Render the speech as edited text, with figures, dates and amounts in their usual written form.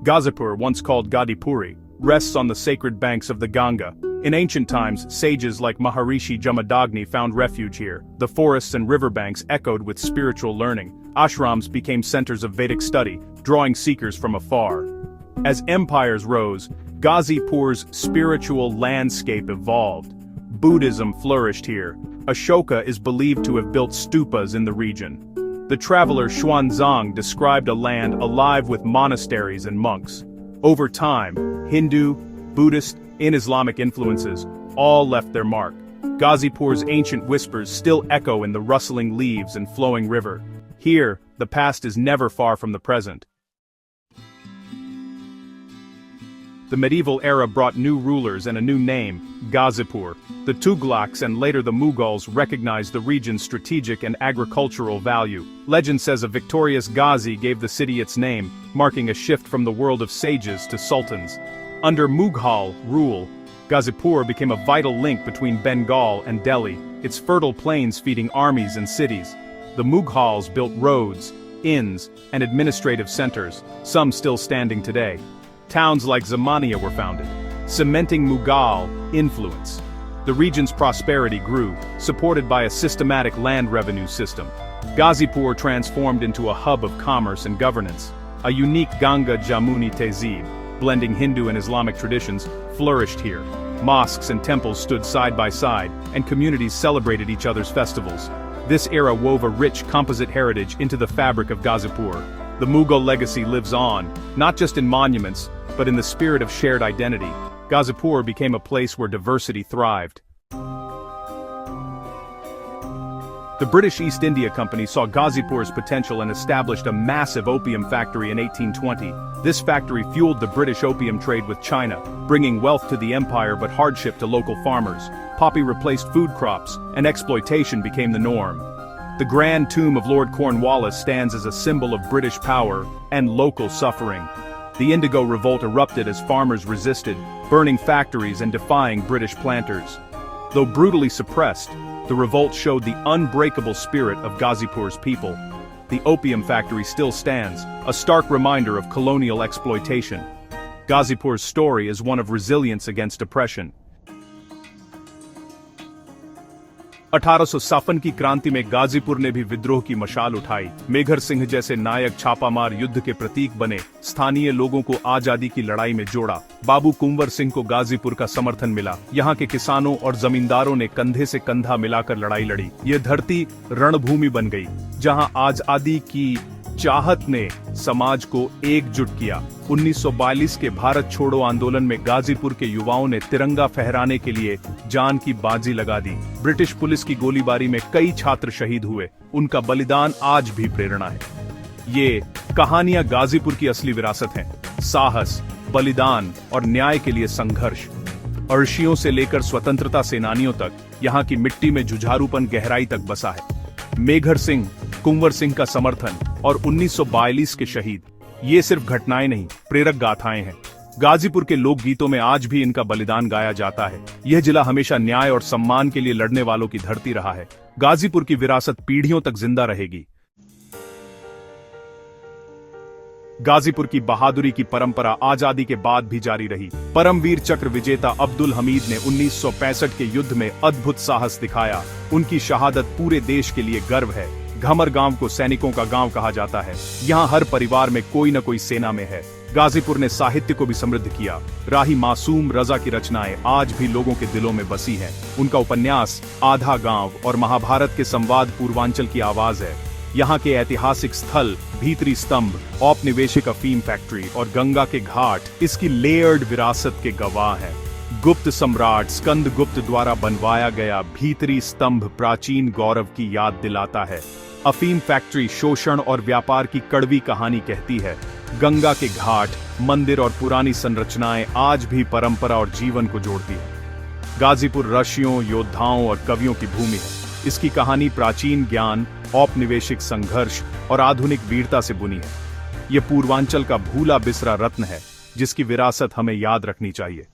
Ghazipur, once called Gadipuri, rests on the sacred banks of the Ganga. In ancient times, sages like Maharishi Jamadagni found refuge here. The forests and riverbanks echoed with spiritual learning. Ashrams became centers of Vedic study, drawing seekers from afar. As empires rose, Ghazipur's spiritual landscape evolved. Buddhism flourished here. Ashoka is believed to have built stupas in the region. The traveler Xuanzang described a land alive with monasteries and monks. Over time, Hindu, Buddhist, and Islamic influences all left their mark. Ghazipur's ancient whispers still echo in the rustling leaves and flowing river. Here, the past is never far from the present. The medieval era brought new rulers and a new name, Ghazipur. The Tughlaqs and later the Mughals recognized the region's strategic and agricultural value. Legend says a victorious Ghazi gave the city its name, marking a shift from the world of sages to sultans. Under Mughal rule, Ghazipur became a vital link between Bengal and Delhi, its fertile plains feeding armies and cities. The Mughals built roads, inns, and administrative centers, some still standing today. Towns like Zamania were founded, cementing Mughal influence. The region's prosperity grew, supported by a systematic land revenue system. Ghazipur transformed into a hub of commerce and governance. A unique Ganga Jamuni Tehzeeb, blending Hindu and Islamic traditions, flourished here. Mosques and temples stood side by side, and communities celebrated each other's festivals. This era wove a rich composite heritage into the fabric of Ghazipur. The Mughal legacy lives on, not just in monuments, but in the spirit of shared identity. Ghazipur became a place where diversity thrived. The British East India Company saw Ghazipur's potential and established a massive opium factory in 1820. This factory fueled the British opium trade with China, bringing wealth to the empire but hardship to local farmers. Poppy replaced food crops, and exploitation became the norm. The Grand Tomb of Lord Cornwallis stands as a symbol of British power and local suffering. The Indigo Revolt erupted as farmers resisted, burning factories and defying British planters. Though brutally suppressed, the revolt showed the unbreakable spirit of Ghazipur's people. The opium factory still stands, a stark reminder of colonial exploitation. Ghazipur's story is one of resilience against oppression. 1856 की क्रांति में गाजीपुर ने भी विद्रोह की मशाल उठाई। मेघर सिंह जैसे नायक छापामार युद्ध के प्रतीक बने, स्थानीय लोगों को आजादी की लड़ाई में जोड़ा। बाबू कुंवर सिंह को गाजीपुर का समर्थन मिला। यहाँ के किसानों और जमींदारों ने कंधे से कंधा मिलाकर लड़ाई लड़ी। ये धरती रणभूमि बन गई, जहाँ आजादी की चाहत ने समाज को एकजुट किया। 1942 के भारत छोड़ो आंदोलन में गाजीपुर के युवाओं ने तिरंगा फहराने के लिए जान की बाजी लगा दी। ब्रिटिश पुलिस की गोलीबारी में कई छात्र शहीद हुए। उनका बलिदान आज भी प्रेरणा है। ये कहानियां गाजीपुर की असली विरासत हैं। साहस, बलिदान और न्याय के लिए संघर्ष। अर्शियों से लेकर स्वतंत्रता सेनानियों तक यहाँ की मिट्टी में जुझारूपन गहराई तक बसा है। मेघर सिंह, कुंवर सिंह का समर्थन और 1942 के शहीद, ये सिर्फ घटनाएं नहीं, प्रेरक गाथाएं हैं। गाजीपुर के लोकगीतों में आज भी इनका बलिदान गाया जाता है। यह जिला हमेशा न्याय और सम्मान के लिए लड़ने वालों की धरती रहा है। गाजीपुर की विरासत पीढ़ियों तक जिंदा रहेगी। गाजीपुर की बहादुरी की परंपरा आजादी के बाद भी जारी रही। परमवीर चक्र विजेता अब्दुल हमीद ने 1965 के युद्ध में अद्भुत साहस दिखाया। उनकी शहादत पूरे देश के लिए गर्व है। घमर गांव को सैनिकों का गांव कहा जाता है। यहाँ हर परिवार में कोई न कोई सेना में है। गाजीपुर ने साहित्य को भी समृद्ध किया। राही मासूम रजा की रचनाएं आज भी लोगों के दिलों में बसी हैं। उनका उपन्यास आधा गांव और महाभारत के संवाद पूर्वांचल की आवाज है। यहाँ के ऐतिहासिक स्थल, भीतरी स्तंभ, औपनिवेशिक अफीम फैक्ट्री और गंगा के घाट इसकी लेयर्ड विरासत के गवाह हैं। गुप्त सम्राट स्कंदगुप्त द्वारा बनवाया गया भीतरी स्तंभ प्राचीन गौरव की याद दिलाता है। अफीम फैक्ट्री शोषण और व्यापार की कड़वी कहानी कहती है। गंगा के घाट, मंदिर और पुरानी संरचनाएं आज भी परंपरा और जीवन को जोड़ती है। गाजीपुर ऋषियों, योद्धाओं और कवियों की भूमि है। इसकी कहानी प्राचीन ज्ञान, औपनिवेशिक संघर्ष और आधुनिक वीरता से बुनी है। ये पूर्वांचल का भूला बिसरा रत्न है, जिसकी विरासत हमें याद रखनी चाहिए।